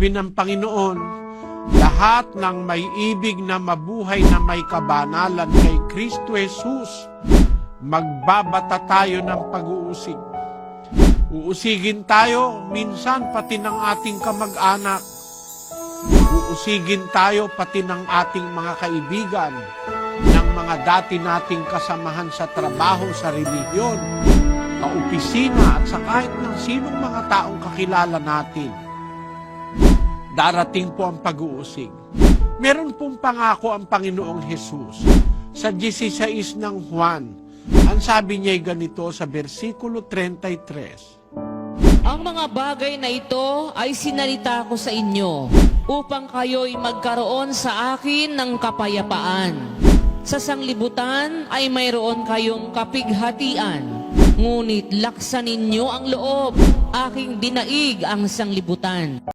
Sabi ng Panginoon, lahat ng may ibig na mabuhay na may kabanalan kay Kristo Jesus, magbabata tayo ng pag-uusig. Uusigin tayo minsan pati ng ating kamag-anak. Uusigin tayo pati ng ating mga kaibigan, ng mga dati nating kasamahan sa trabaho, sa relihiyon, kaopisina at sa kahit ng sinong mga taong kakilala natin. Darating po ang pag-uusig. Meron pong pangako ang Panginoong Jesus sa 16 ng Juan. Ang sabi niya ganito sa versikulo 33. Ang mga bagay na ito ay sinalita ko sa inyo upang kayo'y magkaroon sa akin ng kapayapaan. Sa sanglibutan ay mayroon kayong kapighatian, ngunit laksan ninyo ang loob, aking dinaig ang sanglibutan.